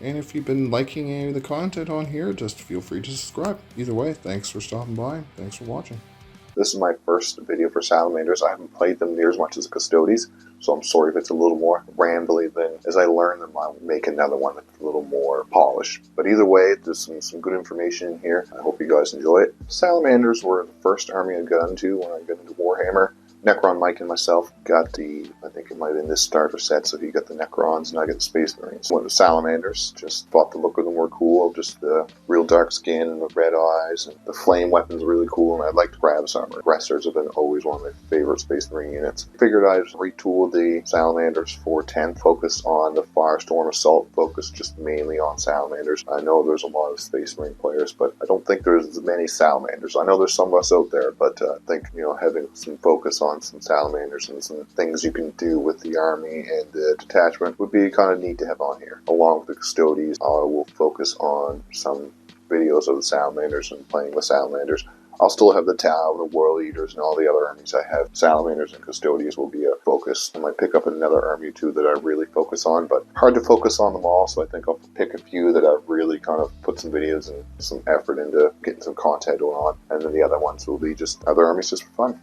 And if you've been liking any of the content on here, just feel free to subscribe. Either way, thanks for stopping by. Thanks for watching. This is my first video for Salamanders. I haven't played them near as much as the Custodes, so I'm sorry if it's a little more rambly. Then as I learn them, I'll make another one that's a little more polished. But either way, there's some good information in here. I hope you guys enjoy it. Salamanders were the first army I got into when I got into Warhammer. Necron Mike and myself got the, I think it might have been this starter set, so he got the Necrons and I got the Space Marines. Went with Salamanders, just thought the look of them were cool, just the real dark skin and the red eyes, and the flame weapons were really cool, and I liked Gravis armor. Aggressors have been always one of my favorite Space Marine units. Figured I'd retool the Salamanders for 10, focus on the Firestorm Assault, focus just mainly on Salamanders. I know there's a lot of Space Marine players, but I don't think there's as many Salamanders. I know there's some of us out there, but I think, having some focus on some Salamanders and some things you can do with the army and the detachment would be kind of neat to have on here. Along with the Custodes, I will focus on some videos of the Salamanders and playing with Salamanders. I'll still have the Tau, the World Eaters, and all the other armies I have. Salamanders and Custodes will be a focus. I might pick up another army too that I really focus on, but hard to focus on them all, so I think I'll pick a few that I've really kind of put some videos and some effort into getting some content on, and then the other ones will be just other armies just for fun.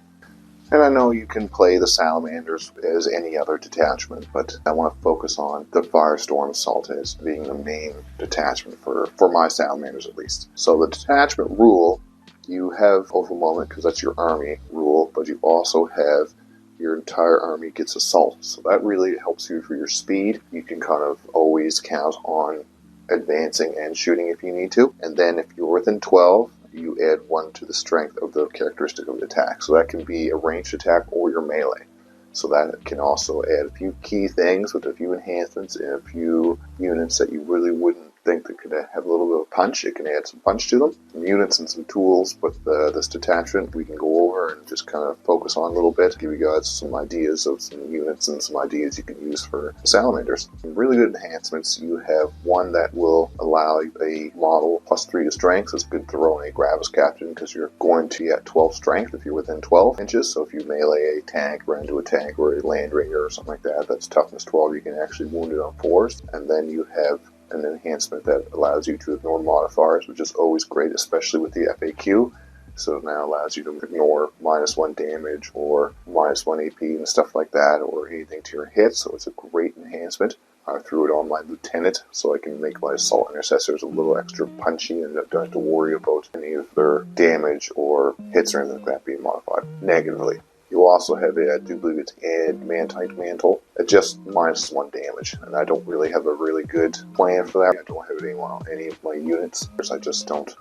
And I know you can play the Salamanders as any other detachment, but I want to focus on the Firestorm Assault as being the main detachment for my Salamanders at least. So the detachment rule, you have overwhelmment because that's your army rule, but you also have your entire army gets assault. So that really helps you for your speed. You can kind of always count on advancing and shooting if you need to. And then if you're within 12, you add 1 to the strength of the characteristic of the attack. So that can be a ranged attack or your melee. So that can also add a few key things with a few enhancements and a few units that you really wouldn't think that could have a little bit of punch. It can add some punch to them. Some units and some tools with this detachment we can go over and just kind of focus on a little bit, give you guys some ideas of some units and some ideas you can use for Salamanders. Some really good enhancements. You have one that will allow a model +3 to strength. So it's good to throw in a Gravis Captain because you're going to be at 12 strength if you're within 12 inches. So if you melee a tank, run into a tank or a Land Raider or something like that, that's toughness 12. You can actually wound it on 4s. And then you have an enhancement that allows you to ignore modifiers, which is always great, especially with the FAQ. So it now allows you to ignore -1 damage or -1 AP and stuff like that, or anything to your hit. So it's a great enhancement. I threw it on my lieutenant so I can make my assault intercessors a little extra punchy and don't have to worry about any of their damage or hits or anything like that being modified negatively. You also have I do believe it's add Mantite Mantle at just -1 damage, and I don't really have a really good plan for that. I don't have anyone on any of my units. I just don't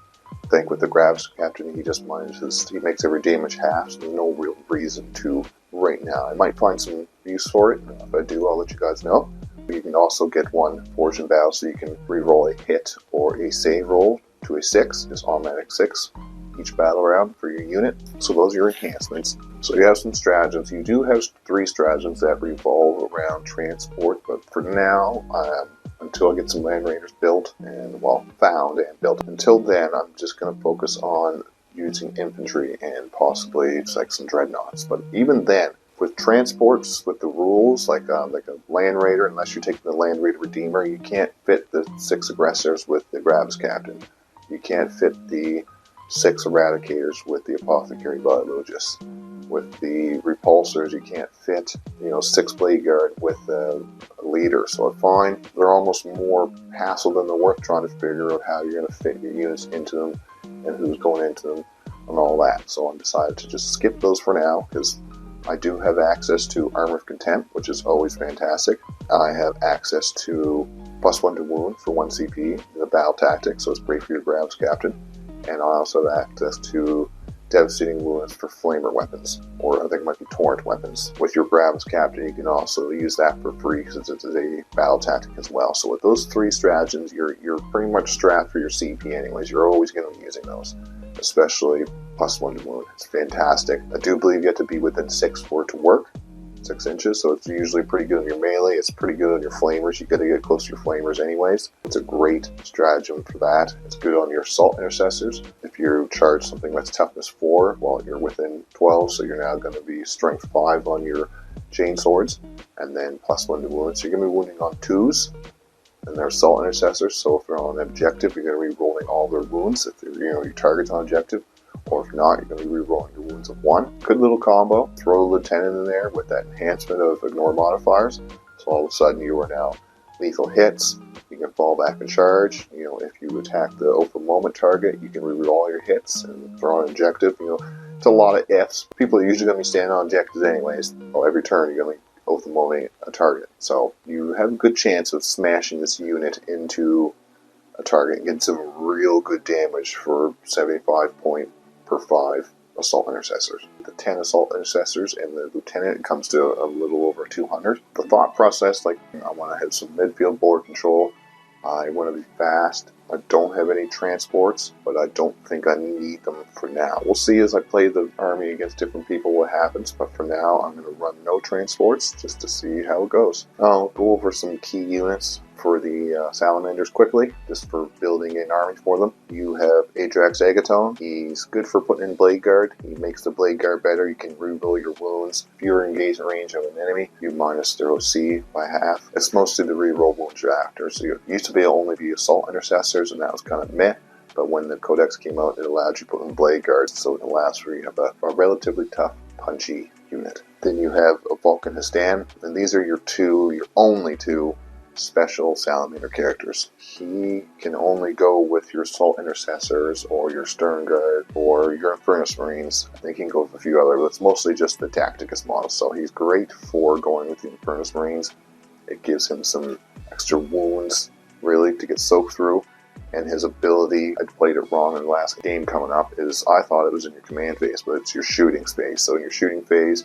think with the Gravis Captain he just he makes every damage half, so there's no real reason to right now. I might find some use for it. If I do, I'll let you guys know. You can also get one Fortune Battle, so you can re-roll a hit or a save roll to a 6, just automatic 6. Each battle round for your unit. So those are your enhancements. So you have some stratagems. You do have 3 stratagems that revolve around transport, but for now, until I get some Land Raiders built and, found and built, until then, I'm just going to focus on using infantry and possibly like some dreadnoughts. But even then, with transports, with the rules, like a Land Raider, unless you're taking the Land Raider Redeemer, you can't fit the 6 aggressors with the Gravis Captain. You can't fit the 6 Eradicators with the Apothecary Biologist. With the Repulsors, you can't fit, 6 Blade Guard with a leader. So I find they're almost more hassle than they're worth trying to figure out how you're going to fit your units into them and who's going into them and all that. So I decided to just skip those for now because I do have access to Armor of Contempt, which is always fantastic. I have access to +1 to wound for 1 CP, the battle tactic, so it's great for your Gravis Captain. And I also have access to devastating wounds for flamer weapons, or I think it might be torrent weapons. With your Gravis Captain, you can also use that for free because it's a battle tactic as well. So with those 3 stratagems, you're pretty much strapped for your CP anyways. You're always going to be using those, especially +1 to wound. It's fantastic. I do believe you have to be within 6 for it to work. 6 inches, so it's usually pretty good on your melee. It's pretty good on your flamers. You got to get close to your flamers anyways. It's a great stratagem for that. It's good on your assault intercessors. If you charge something that's toughness 4, well, you're within 12, so you're now going to be strength 5 on your chain swords, and then +1 to wound. So you're going to be wounding on 2s, And they're assault intercessors, so if they're on an objective, you're going to be rolling all their wounds if your target's on objective. Or if not, you're going to be re-rolling your wounds of 1. Good little combo. Throw a lieutenant in there with that enhancement of ignore modifiers. So all of a sudden you are now lethal hits. You can fall back and charge. If you attack the open moment target, you can re-roll all your hits and throw on objective. It's a lot of ifs. People are usually going to be standing on objectives anyways. Well, every turn you're going to be open moment a target. So you have a good chance of smashing this unit into a target and getting some real good damage for 75 point per 5 assault intercessors. The 10 assault intercessors and the lieutenant comes to a little over 200. The thought process, I want to have some midfield board control. I want to be fast. I don't have any transports, but I don't think I need them for now. We'll see as I play the army against different people what happens, but for now I'm going to run no transports just to see how it goes. I'll go over some key units for the Salamanders quickly, just for building an army for them. You have Adrax Agaton. He's good for putting in Blade Guard. He makes the Blade Guard better. You can reroll your wounds. If you're engaged in range of an enemy, you minus their OC by half. It's mostly the reroll wounds you're after. So it used to be only be assault intercessors, and that was kind of meh. But when the Codex came out, it allowed you to put in Blade Guards, so it allows for you to have a relatively tough, punchy unit. Then you have a Vulcan Histan, and these are your only two special Salamander characters. He can only go with your Assault Intercessors or your Stern Guard or your Inferno Marines. I think he can go with a few other, but it's mostly just the Tacticus model. So he's great for going with the Inferno Marines. It gives him some extra wounds, really, to get soaked through. And his ability, I played it wrong in the last game coming up, is I thought it was in your command phase, but it's your shooting phase. So in your shooting phase,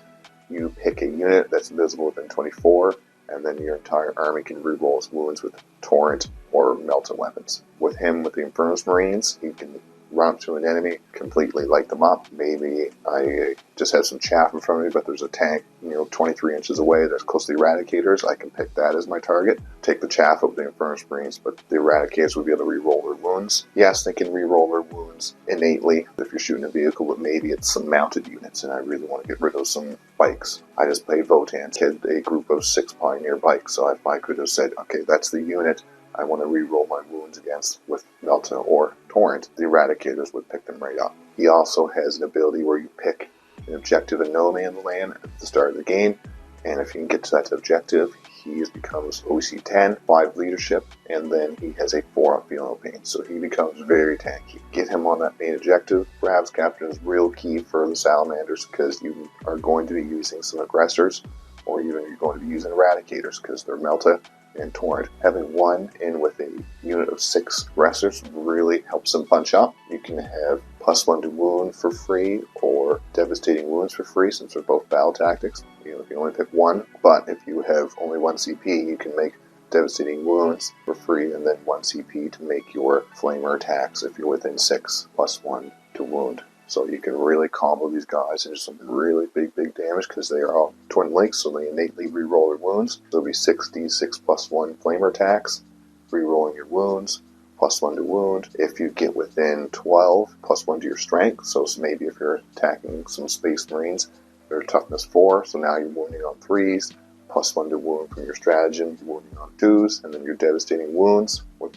you pick a unit that's visible within 24, and then your entire army can reroll its wounds with Torrent or Melton weapons. With him, with the Inferno Marines, he can run up to an enemy, completely light them up. Maybe I just have some chaff in front of me, but there's a tank, 23 inches away that's close to the Eradicators. I can pick that as my target. Take the chaff up with the Inferno Marines, but the Eradicators would be able to reroll their wounds. Yes, they can reroll their wounds innately if you're shooting a vehicle, but maybe it's some mounted units, and I really want to get rid of some bikes. I just played Votan's, had a group of 6 Pioneer bikes, so if I could have said, okay, that's the unit I want to re-roll my wounds against with Melta or Torrent, the Eradicators would pick them right up. He also has an ability where you pick an objective in no man's land at the start of the game, and if you can get to that objective, he becomes OC 10, 5 leadership, and then he has a 4 on feeling no pain, so he becomes very tanky. Get him on that main objective. Perhaps Captain is real key for the Salamanders because you are going to be using some aggressors, or even you're going to be using Eradicators because they're Melta and Torrent. Having one in with a unit of 6 aggressors really helps them punch up. You can have +1 to wound for free or devastating wounds for free, since they're both battle tactics. If you only pick one, but if you have only 1 CP, you can make devastating wounds for free and then 1 CP to make your flamer attacks if you're within 6 +1 to wound. So you can really combo these guys into some really big damage because they are all twin links, so they innately reroll their wounds. So it'll be 6d6 +1 flamer attacks, rerolling your wounds, +1 to wound. If you get within 12, +1 to your strength. So maybe if you're attacking some Space Marines, they're toughness 4, so now you're wounding on 3s. +1 to wound from your stratagem, you're wounding on 2s, and then your devastating wounds from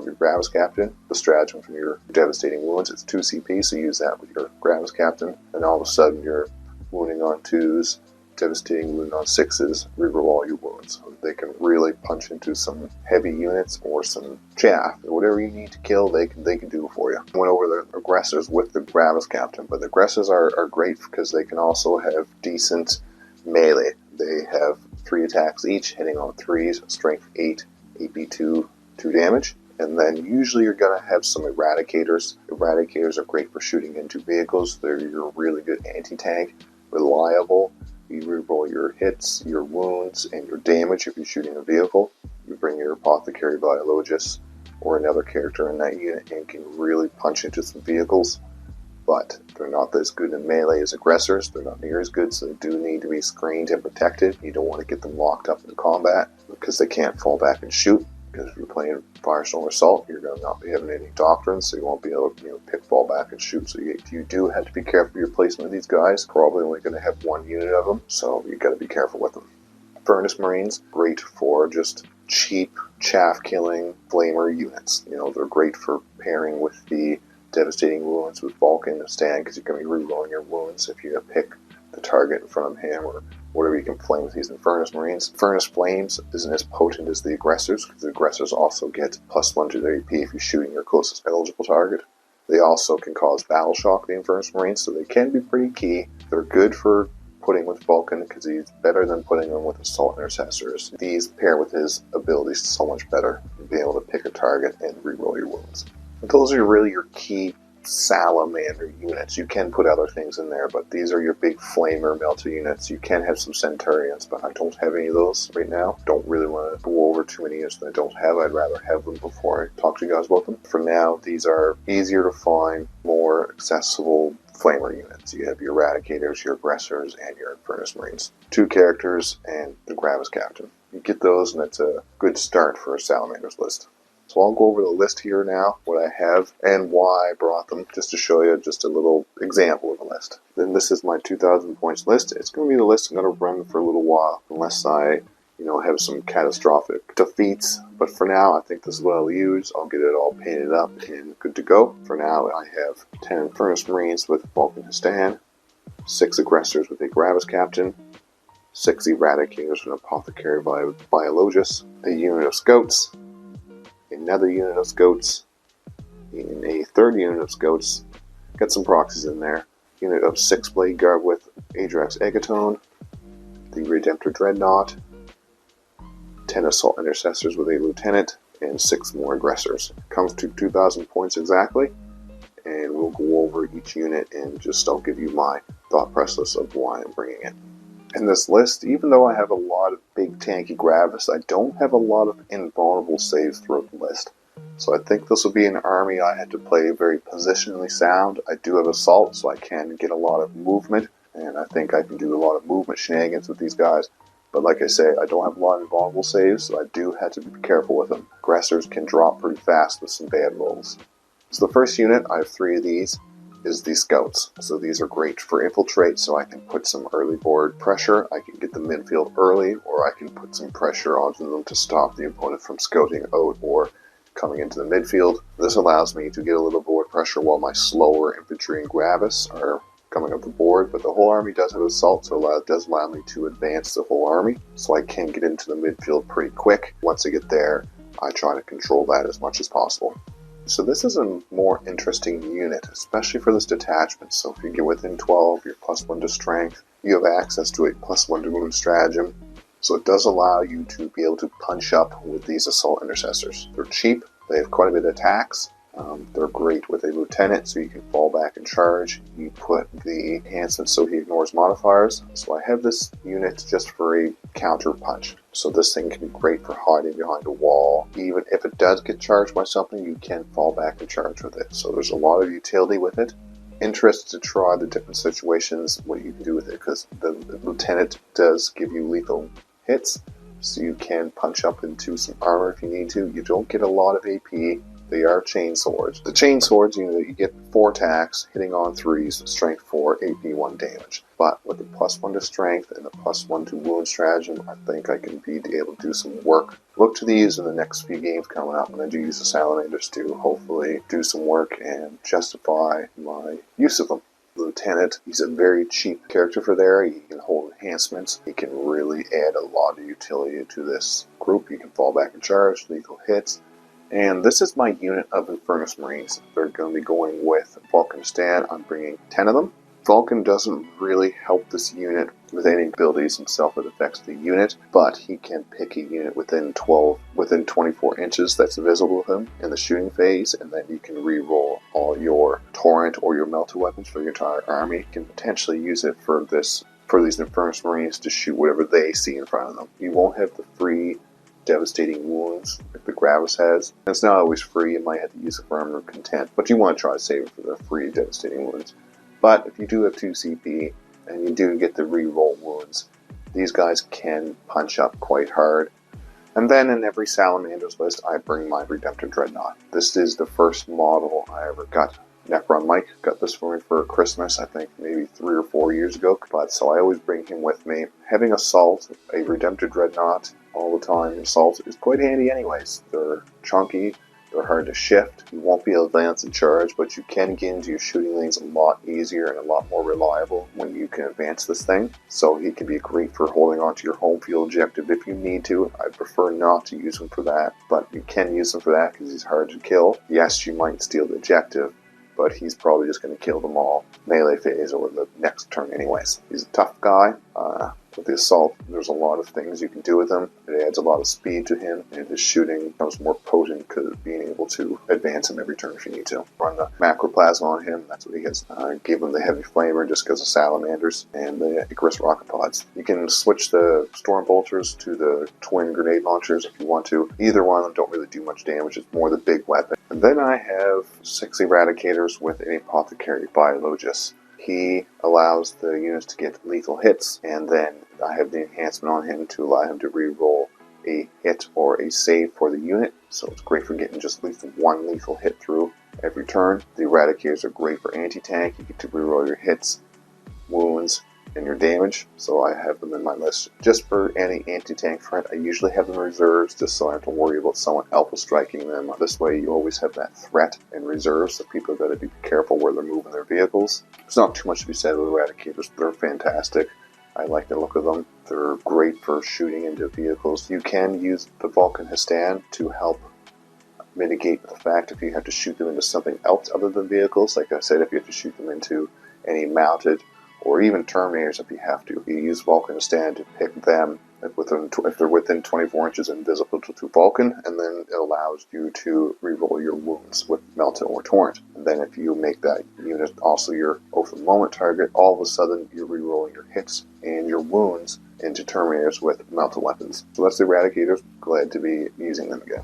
your Gravis Captain. The stratagem from your devastating wounds, it's 2 CP, so use that with your Gravis Captain. And all of a sudden you're wounding on 2s, devastating wound on 6s, reroll all your wounds. So they can really punch into some heavy units or some chaff. Whatever you need to kill, they can do for you. I went over the aggressors with the Gravis Captain, but the aggressors are great because they can also have decent melee. They have 3 attacks each, hitting on 3s, strength 8, AP2, 2 damage. And then usually you're going to have some Eradicators. Eradicators are great for shooting into vehicles. They're your really good anti-tank, reliable. You reroll your hits, your wounds, and your damage if you're shooting a vehicle. You bring your Apothecary Biologist or another character in that unit and can really punch into some vehicles. But they're not as good in melee as aggressors. They're not near as good, so they do need to be screened and protected. You don't want to get them locked up in combat because they can't fall back and shoot. Because if you're playing Firestorm Assault, you're going to not be having any doctrines, so you won't be able to pick, fall back, and shoot. So you do have to be careful with your placement of these guys. Probably only going to have 1 unit of them, so you got to be careful with them. Furnace Marines, great for just cheap chaff-killing flamer units. You know, they're great for pairing with the devastating wounds with Vulcan and Stan, because you can be rerolling your wounds if you pick the target in front of him or whatever. You can flame with these Furnace Marines. Furnace Flames isn't as potent as the aggressors, because the aggressors also get +1 to their AP if you're shooting your closest eligible target. They also can cause battle shock, the Inferno Marines, so they can be pretty key. They're good for putting with Vulcan because he's better than putting them with Assault Intercessors. These pair with his abilities so much better, being able to pick a target and reroll your wounds. And those are really your key Salamander units. You can put other things in there, but these are your big flamer melter units. You can have some Centurions, but I don't have any of those right now. Don't really want to go over too many units that I don't have. I'd rather have them before I talk to you guys about them. For now, these are easier to find, more accessible flamer units. You have your Eradicators, your aggressors, and your Inferno Marines. 2 characters and the Gravis Captain. You get those, and it's a good start for a Salamanders list. So I'll go over the list here now, what I have, and why I brought them, just to show you just a little example of a list. Then this is my 2,000 points list. It's going to be the list I'm going to run for a little while, unless I, have some catastrophic defeats. But for now, I think this is what I'll use. I'll get it all painted up and good to go. For now, I have 10 Inferno Marines with Vulcan Hastan, 6 aggressors with a Gravis Captain, 6 Eradicators with an Apothecary Biologus, a unit of Scouts, another unit of Scouts, and a third unit of Scouts. Got some proxies in there. Unit of 6 Blade Guard with Adrax Egatone, the Redemptor Dreadnought, 10 Assault Intercessors with a Lieutenant, and 6 more aggressors. Comes to 2,000 points exactly, and we'll go over each unit and I'll give you my thought process of why I'm bringing it. In this list, even though I have a lot of big tanky Gravis, I don't have a lot of invulnerable saves throughout the list. So I think this will be an army I had to play very positionally sound. I do have Assault, so I can get a lot of movement, and I think I can do a lot of movement shenanigans with these guys. But like I say, I don't have a lot of invulnerable saves, so I do have to be careful with them. Aggressors can drop pretty fast with some bad rolls. So the first unit, I have 3 of these, is the Scouts. So these are great for infiltrate, so I can put some early board pressure. I can get the midfield early, or I can put some pressure onto them to stop the opponent from scouting out or coming into the midfield. This allows me to get a little board pressure while my slower infantry and Gravis are coming up the board, but the whole army does have Assault, so it does allow me to advance the whole army, so I can get into the midfield pretty quick. Once I get there, I try to control that as much as possible. So this is a more interesting unit, especially for this detachment. So if you get within 12, you're +1 to strength, you have access to a +1 to wound stratagem. So it does allow you to be able to punch up with these Assault Intercessors. They're cheap, they have quite a bit of attacks. They're great with a Lieutenant, so you can fall back and charge. You put the enhancement so he ignores modifiers. So I have this unit just for a counter punch. So this thing can be great for hiding behind a wall. Even if it does get charged by something, you can fall back and charge with it. So there's a lot of utility with it. Interested to try the different situations, what you can do with it, because the Lieutenant does give you lethal hits. So you can punch up into some armor if you need to. You don't get a lot of AP. They are chain swords. The chain swords, you get 4 attacks, hitting on 3s, strength 4, AP 1 damage. But with the +1 to strength and the +1 to wound stratagem, I think I can be able to do some work. Look to these in the next few games coming up when I do use the Salamanders to hopefully do some work and justify my use of them. Lieutenant, he's a very cheap character for there. He can hold enhancements. He can really add a lot of utility to this group. You can fall back and charge, lethal hits. And this is my unit of Inferno Marines. They're going to be going with Vulcan Stan. I'm bringing 10 of them. Vulcan doesn't really help this unit with any abilities himself that affects the unit, but he can pick a unit within 24 inches that's visible to him in the shooting phase, and then you can re-roll all your torrent or your melter weapons for your entire army. You can potentially use it for these Inferno Marines to shoot whatever they see in front of them. You won't have the free devastating wounds like the Gravis has. And it's not always free, you might have to use it for armor of content, but you want to try to save it for the free devastating wounds. But if you do have 2 CP and you do get the re-roll wounds, these guys can punch up quite hard. And then in every Salamanders list, I bring my Redemptor Dreadnought. This is the first model I ever got Necron Mike got this for me for Christmas, I think maybe 3 or 4 years ago, but so I always bring him with me. Having Assault, a Redempted Dreadnought, all the time in Assault is quite handy anyways. They're chunky, they're hard to shift, you won't be able to advance and charge, but you can get into your shooting lanes a lot easier and a lot more reliable when you can advance this thing. So he can be great for holding on to your home field objective if you need to. I prefer not to use him for that, but you can use him for that because he's hard to kill. Yes, you might steal the objective, but he's probably just going to kill them all melee phase or the next turn anyways. He's a tough guy. With the Assault, there's a lot of things you can do with him. It adds a lot of speed to him, and his shooting becomes more potent because of being able to advance him every turn if you need to. Run the Macroplasma on him, that's what he has. Gave him the Heavy Flamer just because of Salamanders, and the Aggressor Rocket Pods. You can switch the Storm Bolters to the Twin Grenade Launchers if you want to. Either one of them don't really do much damage, it's more the big weapon. And then I have 6 Eradicators with an Apothecary Biologus. He allows the units to get lethal hits, and then I have the enhancement on him to allow him to reroll a hit or a save for the unit. So it's great for getting just one lethal hit through every turn. The Eradicators are great for anti-tank. You get to reroll your hits, wounds, and your damage. So I have them in my list just for any anti-tank threat. I usually have them in reserves just so I don't have to worry about someone alpha striking them. This way you always have that threat in reserves, so people have got to be careful where they're moving their vehicles. There's not too much to be said with Eradicators. They're fantastic. I like the look of them. They're great for shooting into vehicles. You can use the Vulcan Hastan to help mitigate the fact if you have to shoot them into something else other than vehicles. Like I said, if you have to shoot them into any mounted or even Terminators if you have to. You use Vulcan Hastan to pick them if they're within 24 inches invisible to Vulcan, and then it allows you to reroll your wounds with Melta or Torrent. And then if you make that unit also your Oath of Moment target, all of a sudden you're rerolling your hits and your wounds into Terminators with Melta weapons. So that's the Eradicators. Glad to be using them again.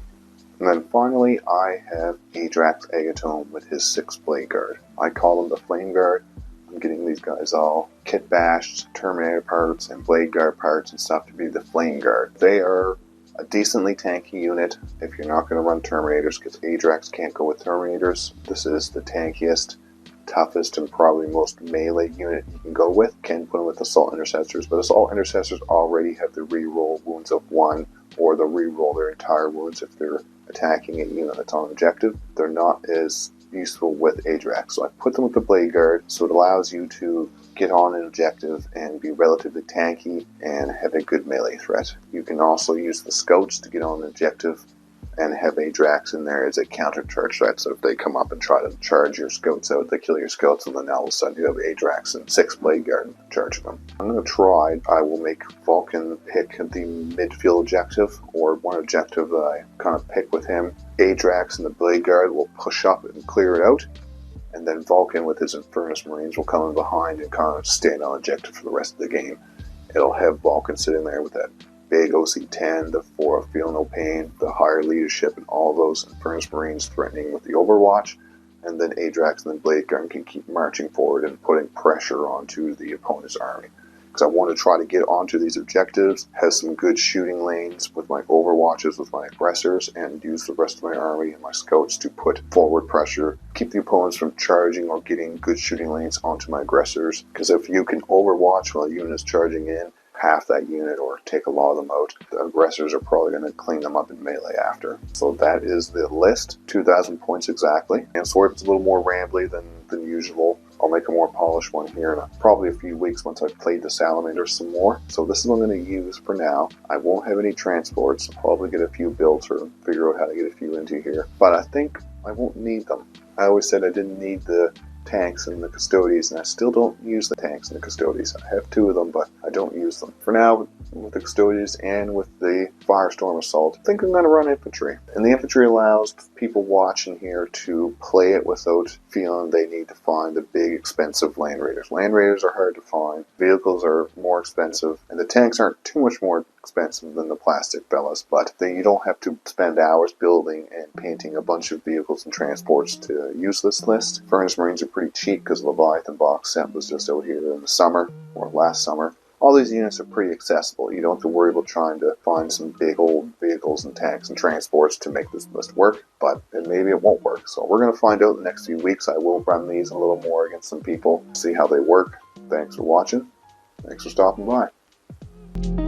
And then finally, I have Adrax Agatome with his 6 Blade Guard. I call him the Flame Guard. I'm getting these guys all kit bashed, Terminator parts, and Blade Guard parts and stuff to be the Flame Guard. They are a decently tanky unit if you're not going to run Terminators, because Adrax can't go with Terminators. This is the tankiest, toughest, and probably most melee unit you can go with. Can put them with Assault Intercessors, but Assault Intercessors already have the reroll wounds of 1, or they'll reroll their entire wounds if they're attacking a unit that's on objective. They're not as useful with Adrax, so I put them with the Blade Guard, so it allows you to get on an objective and be relatively tanky and have a good melee threat. You can also use the Scouts to get on an objective and have Adrax in there as a counter-charge threat, so if they come up and try to charge your Scouts out, they kill your Scouts, and then all of a sudden you have Adrax and 6 Blade Guard charging them. I'm going to try, I will make Vulcan pick the midfield objective, or one objective that I kind of pick with him. Adrax and the Blade Guard will push up and clear it out, and then Vulcan with his Inferno Marines will come in behind and kind of stand on objective for the rest of the game. It'll have Vulcan sitting there with that big OC-10, the 4 of Feel No Pain, the higher leadership, and all those Inferno Marines threatening with the Overwatch, and then Adrax and the Blade Guard can keep marching forward and putting pressure onto the opponent's army. Because I want to try to get onto these objectives, have some good shooting lanes with my Overwatches, with my aggressors, and use the rest of my army and my Scouts to put forward pressure, keep the opponents from charging or getting good shooting lanes onto my aggressors. Because if you can Overwatch while a unit is charging in, half that unit or take a lot of them out, the aggressors are probably going to clean them up in melee after. So that is the list, 2,000 points exactly. And sorry if it's a little more rambly than usual. I'll make a more polished one here in probably a few weeks once I've played the Salamanders some more. So this is what I'm going to use for now. I won't have any transports. I'll probably get a few built or figure out how to get a few into here. But I think I won't need them. I always said I didn't need the tanks and the Custodies, and I still don't use the tanks and the Custodies. I have 2 of them, but I don't use them. For now, with the Custodies and with the Firestorm Assault, I think I'm going to run Infantry. And the Infantry allows people watching here to play it without feeling they need to find the big, expensive Land Raiders. Land Raiders are hard to find, vehicles are more expensive, and the tanks aren't too much more expensive than the plastic Bellas, but you don't have to spend hours building and painting a bunch of vehicles and transports to use this list. Furnace Marines are pretty cheap because Leviathan box set was just out here in the summer, or last summer. All these units are pretty accessible. You don't have to worry about trying to find some big old vehicles and tanks and transports to make this list work, but maybe it won't work. So we're going to find out in the next few weeks. I will run these a little more against some people, see how they work. Thanks for watching. Thanks for stopping by.